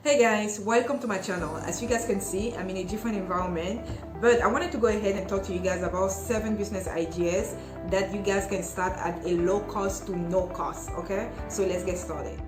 Hey guys, welcome to my channel. As you guys can see, I'm in a different environment, but I wanted to go ahead and talk to you guys about 7 business ideas that you guys can start at a low cost to no cost. Okay, so let's get started.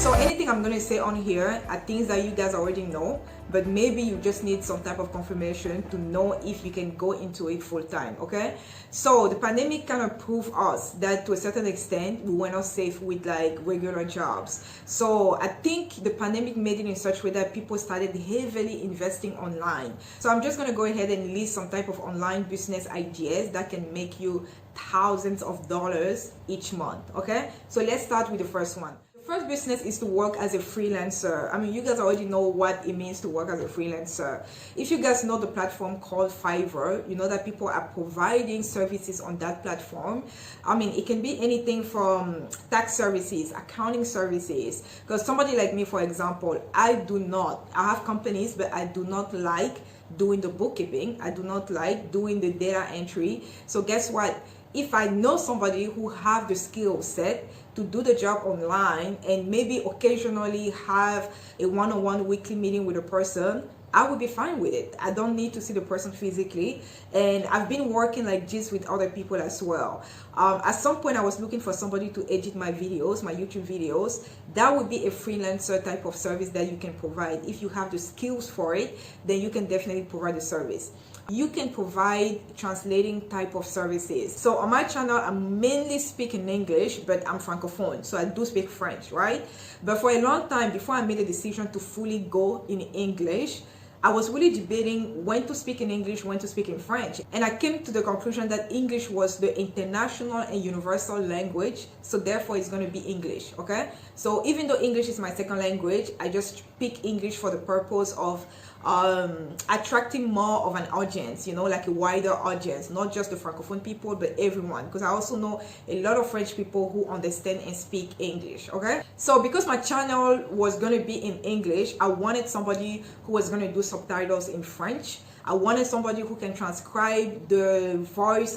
So anything I'm going to say on here are things that you guys already know, but maybe you just need some type of confirmation to know if you can go into it full time. Okay, so the pandemic kind of proved us that to a certain extent we were not safe with like regular jobs. So I think the pandemic made it in such a way that people started heavily investing online. So I'm just going to go ahead and list some type of online business ideas that can make you thousands of dollars each month. Okay, so let's start with the first one. First business is to work as a freelancer. I mean, you guys already know what it means to work as a freelancer. If you guys know the platform called Fiverr, you know that people are providing services on that platform. I mean, it can be anything from tax services, accounting services. Because somebody like me, for example, I have companies, but I do not like doing the bookkeeping. I do not like doing the data entry. So guess what? If I know somebody who have the skill set to do the job online and maybe occasionally have a one-on-one weekly meeting with a person, I would be fine with it. I don't need to see the person physically. And I've been working like this with other people as well. At some point I was looking for somebody to edit my videos, my YouTube videos. That would be a freelancer type of service that you can provide. If you have the skills for it, then you can definitely provide the service. You can provide translating type of services. So on my channel, I mainly speak in English, but I'm Francophone, so I do speak French, right? But for a long time, before I made a decision to fully go in English, I was really debating when to speak in English, when to speak in French. And I came to the conclusion that English was the international and universal language, so therefore it's going to be English, okay? So even though English is my second language, I just speak English for the purpose of attracting more of an audience, you know, like a wider audience, not just the Francophone people, but everyone, because I also know a lot of French people who understand and speak English, okay? So because my channel was going to be in English, I wanted somebody who was going to do subtitles in French. I wanted somebody who can transcribe the voice,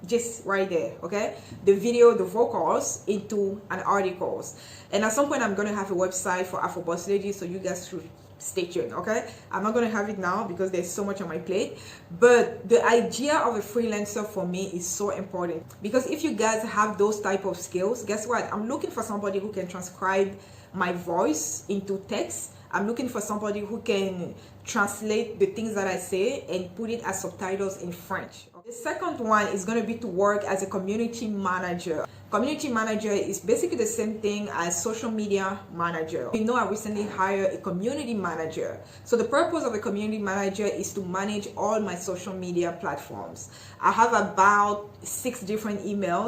just right there, okay, the video, the vocals into an articles. And at some point I'm going to have a website for Afro Ladies, so you guys should stay tuned. Okay, I'm not going to have it now because there's so much on my plate, but the idea of a freelancer for me is so important, because if you guys have those type of skills, guess what, I'm looking for somebody who can transcribe my voice into text. I'm looking for somebody who can translate the things that I say and put it as subtitles in French. The second one is going to be to work as a community manager. Community manager is basically the same thing as social media manager. You know, I recently hired a community manager. So the purpose of a community manager is to manage all my social media platforms. I have about 6 different email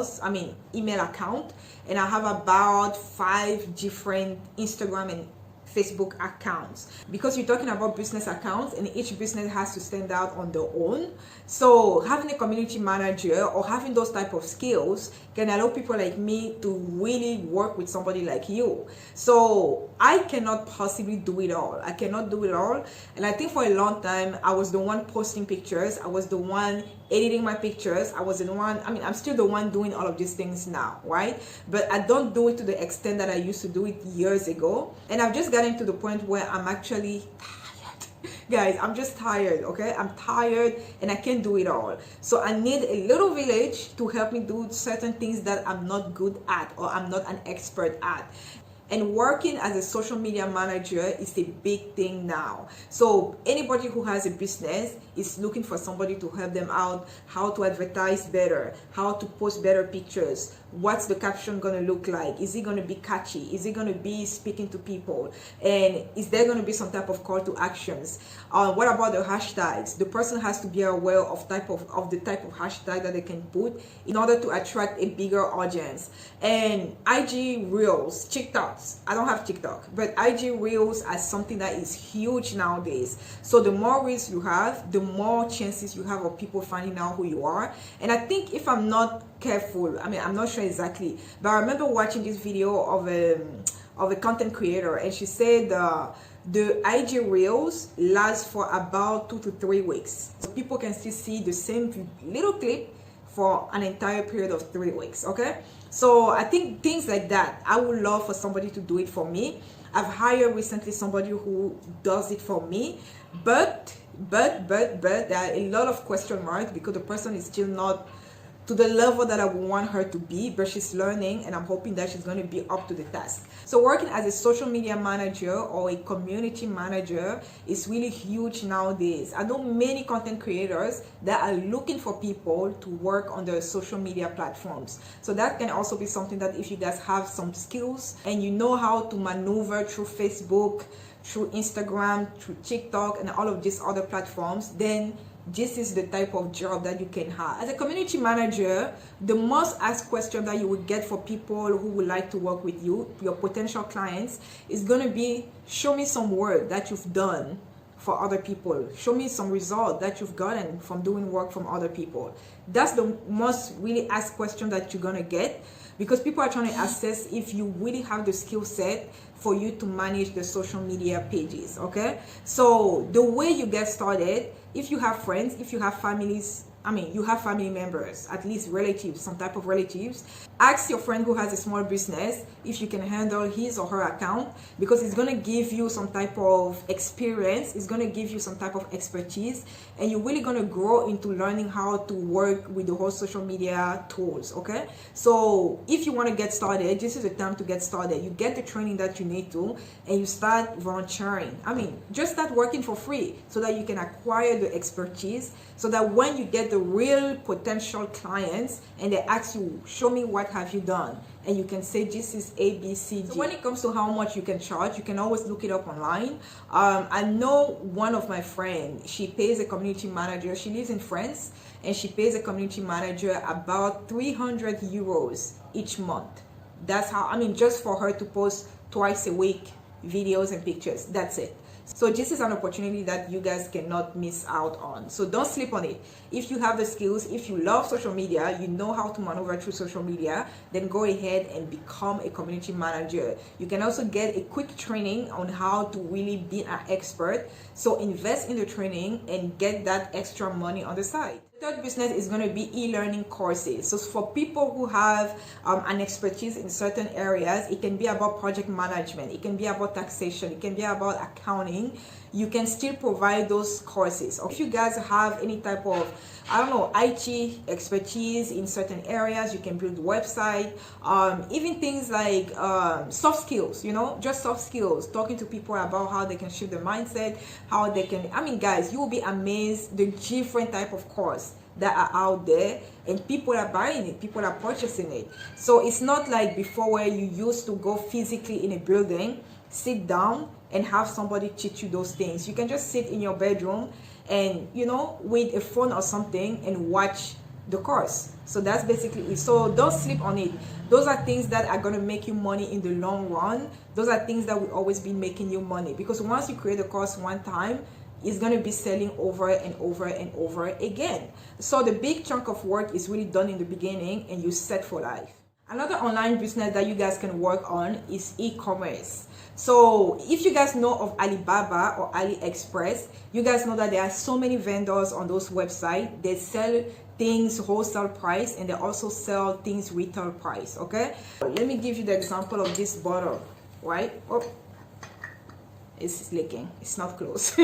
account, and I have about 5 different Instagram and Facebook accounts, because you're talking about business accounts and each business has to stand out on their own. So having a community manager or having those type of skills can allow people like me to really work with somebody like you. So I cannot possibly do it all. I cannot do it all. And I think for a long time I was the one posting pictures, I was the one editing my pictures, I was the one, I'm still the one doing all of these things now, right? But I don't do it to the extent that I used to do it years ago. And I've just gotten to the point where I'm actually tired. Guys, I'm just tired, okay? I'm tired and I can't do it all. So I need a little village to help me do certain things that I'm not good at or I'm not an expert at. And working as a social media manager is a big thing now. So anybody who has a business is looking for somebody to help them out, how to advertise better, how to post better pictures, what's the caption going to look like, is it going to be catchy, is it going to be speaking to people, and is there going to be some type of call to actions. What about the hashtags? The person has to be aware of the type of hashtag that they can put in order to attract a bigger audience. And IG Reels, TikToks, I don't have TikTok, but IG Reels are something that is huge nowadays. So the more reels you have, the more chances you have of people finding out who you are. And I think if I'm not careful, I'm not sure exactly, but I remember watching this video of a content creator, and she said the IG Reels last for about 2 to 3 weeks. So people can still see the same little clip for an entire period of 3 weeks. Okay, So I think things like that, I would love for somebody to do it for me. I've hired recently somebody who does it for me, but there are a lot of question marks because the person is still not to the level that I would want her to be, but she's learning, and I'm hoping that she's going to be up to the task. So working as a social media manager or a community manager is really huge nowadays. I know many content creators that are looking for people to work on their social media platforms. So that can also be something that if you guys have some skills and you know how to maneuver through Facebook, through Instagram, through TikTok, and all of these other platforms, then this is the type of job that you can have. As a community manager, the most asked question that you will get for people who would like to work with you, your potential clients, is going to be, show me some work that you've done for other people. Show me some result that you've gotten from doing work from other people. That's the most really asked question that you're going to get, because people are trying to assess if you really have the skill set for you to manage the social media pages. Okay, so the way you get started, if you have friends, if you have families, you have family members, at least relatives, some type of relatives, ask your friend who has a small business if you can handle his or her account, because it's going to give you some type of experience, it's going to give you some type of expertise, and you're really going to grow into learning how to work with the whole social media tools. Okay, so if you want to get started, this is the time to get started. You get the training that you need to, and you start volunteering. Just start working for free so that you can acquire the expertise, so that when you get the real potential clients and they ask you, show me what have you done, and you can say this is ABCD. So when it comes to how much you can charge, you can always look it up online. I know one of my friends, she pays a community manager, she lives in France, and she pays a community manager about 300 euros each month. That's how, just for her to post twice a week videos and pictures, that's it. So this is an opportunity that you guys cannot miss out on. So don't sleep on it. If you have the skills, if you love social media, you know how to maneuver through social media, then go ahead and become a community manager. You can also get a quick training on how to really be an expert. So invest in the training and get that extra money on the side. Third business is going to be e-learning courses. So for people who have an expertise in certain areas, it can be about project management, it can be about taxation, it can be about accounting. You can still provide those courses. If you guys have any type of, IT expertise in certain areas, you can build a website, even things like soft skills, just soft skills, talking to people about how they can shift their mindset, how they can, guys, you will be amazed the different type of course that are out there, and people are buying it, people are purchasing it. So it's not like before where you used to go physically in a building, sit down and have somebody teach you those things. You can just sit in your bedroom and with a phone or something and watch the course. So that's basically it. So don't sleep on it. Those are things that are going to make you money in the long run. Those are things that will always be making you money, because once you create a course one time, it's going to be selling over and over and over again. So the big chunk of work is really done in the beginning, and you set for life. Another online business that you guys can work on is e-commerce. So if you guys know of Alibaba or AliExpress, you guys know that there are so many vendors on those websites. They sell things wholesale price, and they also sell things retail price. Okay, let me give you the example of this bottle, right? It's leaking, it's not close.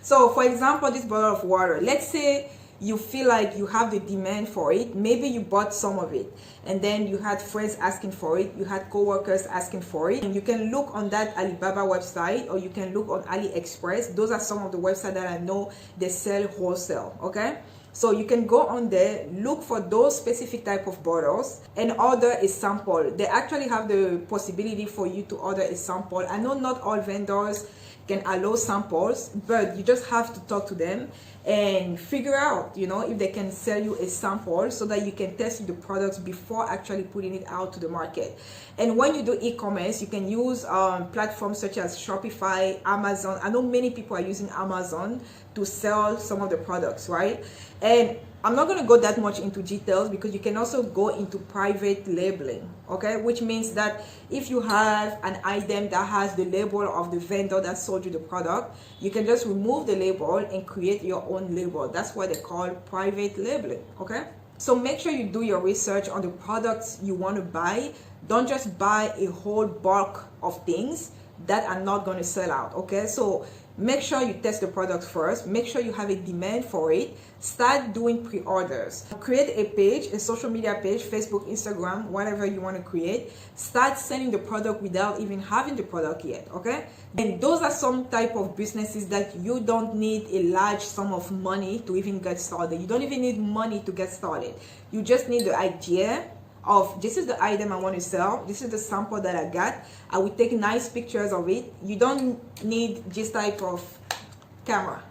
So for example, this bottle of water, let's say you feel like you have the demand for it. Maybe you bought some of it, and then you had friends asking for it, you had co-workers asking for it, and you can look on that Alibaba website, or you can look on AliExpress. Those are some of the websites that I know they sell wholesale. Okay, so you can go on there, look for those specific type of bottles and order a sample. They actually have the possibility for you to order a sample. I know not all vendors can allow samples, but you just have to talk to them and figure out, if they can sell you a sample so that you can test the products before actually putting it out to the market. And when you do e-commerce, you can use platforms such as Shopify, Amazon. I know many people are using Amazon to sell some of the products, right? And I'm not going to go that much into details, because you can also go into private labeling, okay? Which means that if you have an item that has the label of the vendor that sold you the product, you can just remove the label and create your own label. That's what they call private labeling, okay? So make sure you do your research on the products you want to buy. Don't just buy a whole bulk of things that are not going to sell out, okay? So make sure you test the product first. Make sure you have a demand for it. Start doing pre-orders. Create a page, a social media page, Facebook, Instagram, whatever you want to create. Start selling the product without even having the product yet, okay? And those are some type of businesses that you don't need a large sum of money to even get started. You don't even need money to get started. You just need the idea of, this is the item I want to sell, this is the sample that I got. I will take nice pictures of it. You don't need this type of camera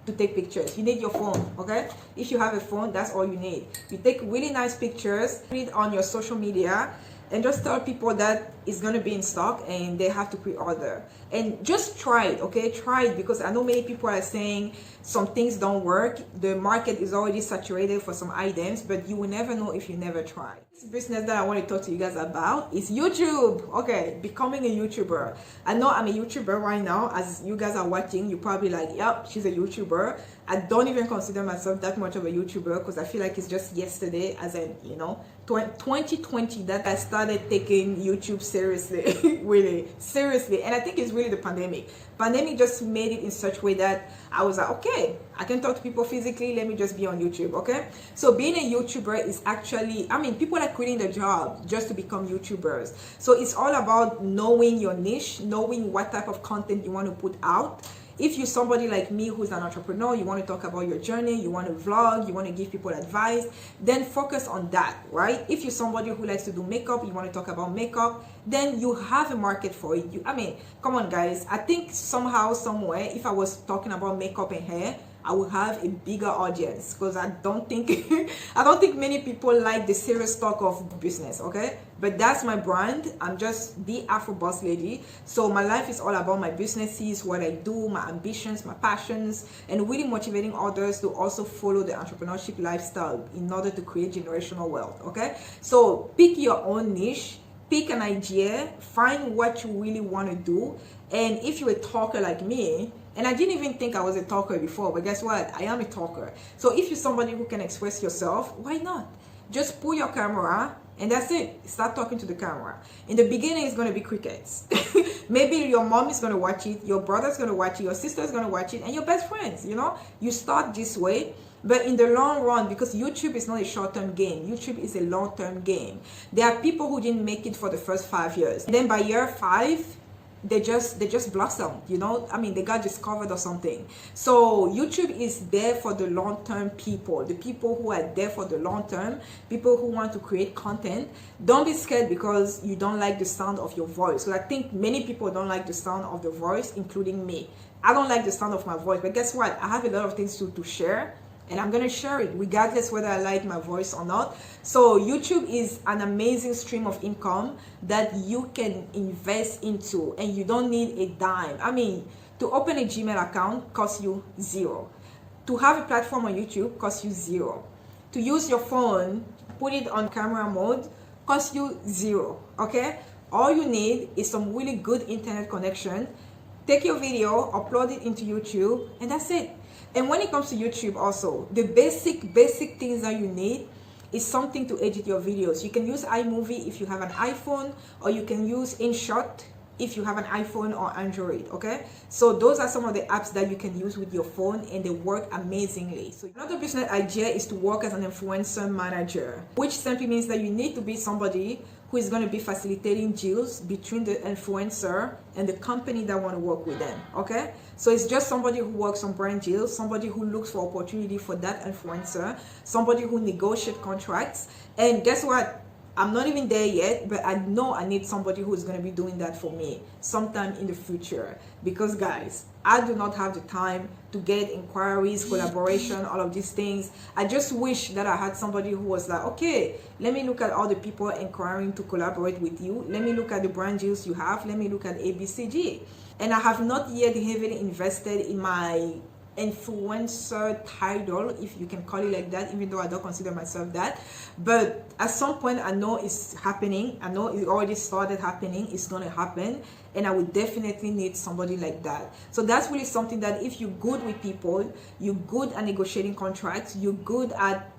to take pictures. You need your phone, okay? If you have a phone, that's all you need. You take really nice pictures, put it on your social media, and just tell people that it's going to be in stock and they have to pre-order. And just try it, okay? Try it, because I know many people are saying some things don't work. The market is already saturated for some items, but you will never know if you never try. This business that I want to talk to you guys about is YouTube. Okay, becoming a YouTuber. I know I'm a YouTuber right now. As you guys are watching, you're probably like, yep, she's a YouTuber. I don't even consider myself that much of a YouTuber, because I feel like it's just yesterday, as in, 2020, that I started taking YouTube seriously. Really seriously. And I think it's really the pandemic just made it in such a way that I was like, okay, I can talk to people physically, let me just be on YouTube, okay? So being a YouTuber is actually, people are quitting their job just to become YouTubers. So it's all about knowing your niche, knowing what type of content you want to put out. If you're somebody like me who's an entrepreneur, you want to talk about your journey, you want to vlog, you want to give people advice, then focus on that, right? If you're somebody who likes to do makeup, you want to talk about makeup, then you have a market for it. Come on guys, I think somehow, somewhere, if I was talking about makeup and hair, I will have a bigger audience, because I don't think I don't think many people like the serious talk of business, okay? But that's my brand. I'm just the Afro boss lady. So my life is all about my businesses, what I do, my ambitions, my passions, and really motivating others to also follow the entrepreneurship lifestyle in order to create generational wealth, okay? So pick your own niche, pick an idea, find what you really want to do. And if you're a talker like me, and I didn't even think I was a talker before, but guess what? I am a talker. So if you're somebody who can express yourself, why not? Just pull your camera and that's it. Start talking to the camera. In the beginning, it's going to be crickets. Maybe your mom is going to watch it, your brother's going to watch it, your sister's going to watch it, and your best friends, You start this way. But in the long run, because YouTube is not a short-term game, YouTube is a long-term game. There are people who didn't make it for the first 5 years. And then by year 5, they just blossomed, they got discovered or something. So YouTube is there for the long-term people, the people who are there for the long term, people who want to create content. Don't be scared because you don't like the sound of your voice. So I think many people don't like the sound of the voice, including me. I don't like the sound of my voice, but guess what? I have a lot of things to share, and I'm going to share it regardless whether I like my voice or not. So YouTube is an amazing stream of income that you can invest into, and you don't need a dime. To open a Gmail account costs you $0. To have a platform on YouTube costs you $0. To use your phone, put it on camera mode, costs you $0, okay? All you need is some really good internet connection. Take your video, upload it into YouTube, and that's it. And when it comes to YouTube also, the basic things that you need is something to edit your videos. You can use iMovie if you have an iPhone, or you can use InShot if you have an iPhone or Android, okay? So those are some of the apps that you can use with your phone, and they work amazingly. So another business idea is to work as an influencer manager, which simply means that you need to be somebody who is going to be facilitating deals between the influencer and the company that want to work with them, okay? So it's just somebody who works on brand deals, somebody who looks for opportunity for that influencer, somebody who negotiates contracts. And guess what? I'm not even there yet, but I know I need somebody who is going to be doing that for me sometime in the future. Because guys, I do not have the time to get inquiries, collaboration, all of these things. I just wish that I had somebody who was like, okay, let me look at all the people inquiring to collaborate with you. Let me look at the brand deals you have. Let me look at ABCG. And I have not yet heavily invested in my influencer title, if you can call it like that, even though I don't consider myself that. But at some point, I know it's happening. I know it already started happening. It's going to happen. And I would definitely need somebody like that. So that's really something that if you're good with people, you're good at negotiating contracts, you're good at,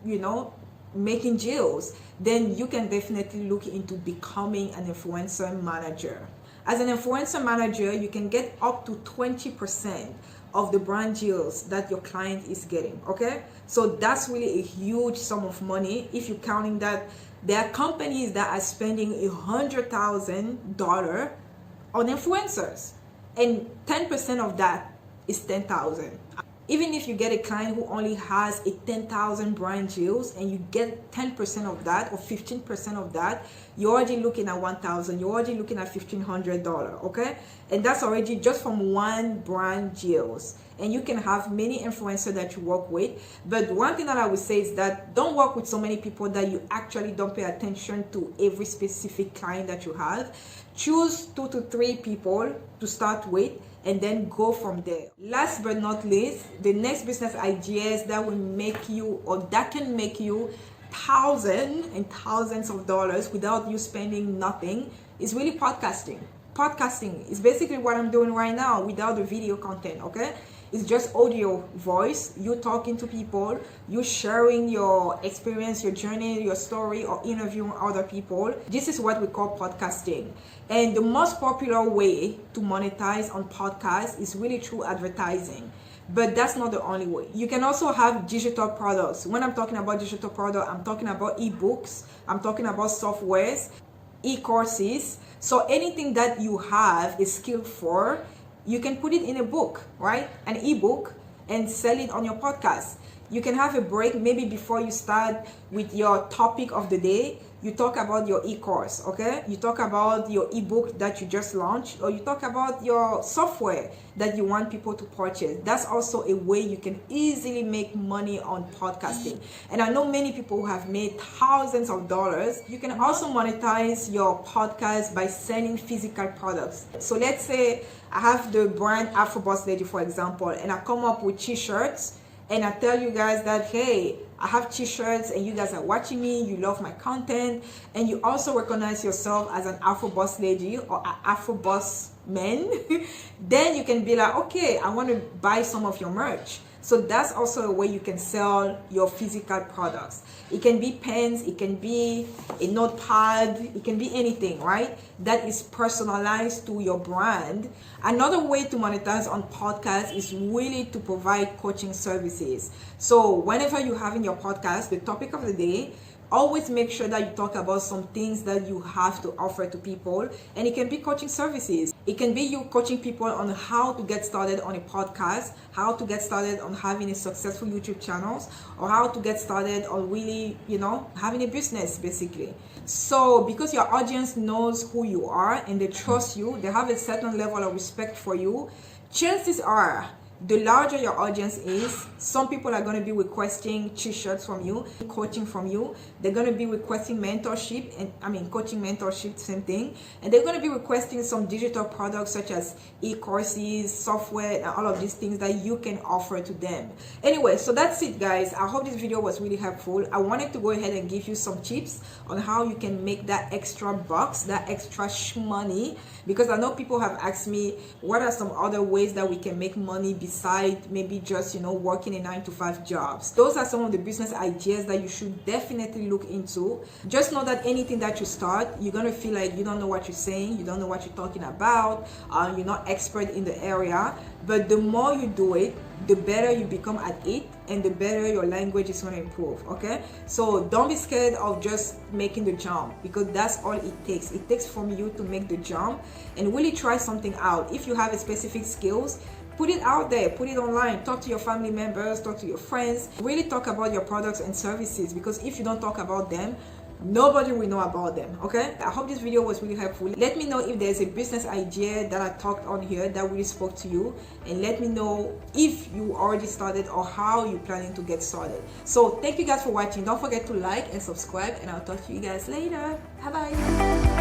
making deals, then you can definitely look into becoming an influencer manager. As an influencer manager, you can get up to 20% of the brand deals that your client is getting, okay? So that's really a huge sum of money if you're counting that. There are companies that are spending $100,000 on influencers, and 10% of that is $10,000. Even if you get a client who only has a 10,000 brand deals and you get 10% of that or 15% of that, you're already looking at 1,000. You're already looking at $1,500, okay? And that's already just from one brand deals. And you can have many influencers that you work with. But one thing that I would say is that don't work with so many people that you actually don't pay attention to every specific client that you have. Choose 2 to 3 people to start with, and then go from there. Last but not least, the next business ideas that will make you, or that can make you thousands and thousands of dollars without you spending nothing, is really podcasting. Podcasting is basically what I'm doing right now without the video content, okay? It's just audio, voice, you talking to people, you sharing your experience, your journey, your story, or interviewing other people. This is what we call podcasting. And the most popular way to monetize on podcasts is really through advertising. But that's not the only way. You can also have digital products. When I'm talking about digital product, I'm talking about ebooks, I'm talking about softwares, e-courses. So anything that you have a skill for, you can put it in a book, right? An ebook, and sell it on your podcast. You can have a break, maybe before you start with your topic of the day, you talk about your e-course, okay? You talk about your ebook that you just launched, or you talk about your software that you want people to purchase. That's also a way you can easily make money on podcasting. And I know many people who have made thousands of dollars. You can also monetize your podcast by selling physical products. So let's say I have the brand Afro Lady, for example, and I come up with t-shirts, and I tell you guys that, hey, I have t-shirts and you guys are watching me, you love my content, and you also recognize yourself as an Afro boss lady or an Afro boss man, then you can be like, okay, I want to buy some of your merch. So that's also a way you can sell your physical products. It can be pens, it can be a notepad, it can be anything, right? That is personalized to your brand. Another way to monetize on podcasts is really to provide coaching services. So whenever you have in your podcast the topic of the day, always make sure that you talk about some things that you have to offer to people. And it can be coaching services. It can be you coaching people on how to get started on a podcast, how to get started on having a successful YouTube channel, or how to get started on really, having a business basically. So because your audience knows who you are and they trust you, they have a certain level of respect for you, chances are, the larger your audience is, some people are going to be requesting t-shirts from you, coaching from you. They're going to be requesting mentorship, and coaching, mentorship, same thing. And they're going to be requesting some digital products such as e-courses, software, and all of these things that you can offer to them. Anyway, so that's it, guys. I hope this video was really helpful. I wanted to go ahead and give you some tips on how you can make that extra bucks, that extra money, because I know people have asked me, what are some other ways that we can make money besides maybe just, working a 9-to-5 jobs? Those are some of the business ideas that you should definitely look into. Just know that anything that you start, you're going to feel like you don't know what you're saying, you don't know what you're talking about, you're not expert in the area. But the more you do it, the better you become at it, and the better your language is going to improve, okay? So don't be scared of just making the jump, because that's all it takes. It takes from you to make the jump and really try something out. If you have a specific skills, put it out there, put it online, talk to your family members, talk to your friends, really talk about your products and services, because if you don't talk about them, nobody will know about them, okay? I hope this video was really helpful. Let me know if there's a business idea that I talked on here that really spoke to you, and let me know if you already started or how you're planning to get started. So thank you guys for watching. Don't forget to like and subscribe, and I'll talk to you guys later. Bye bye.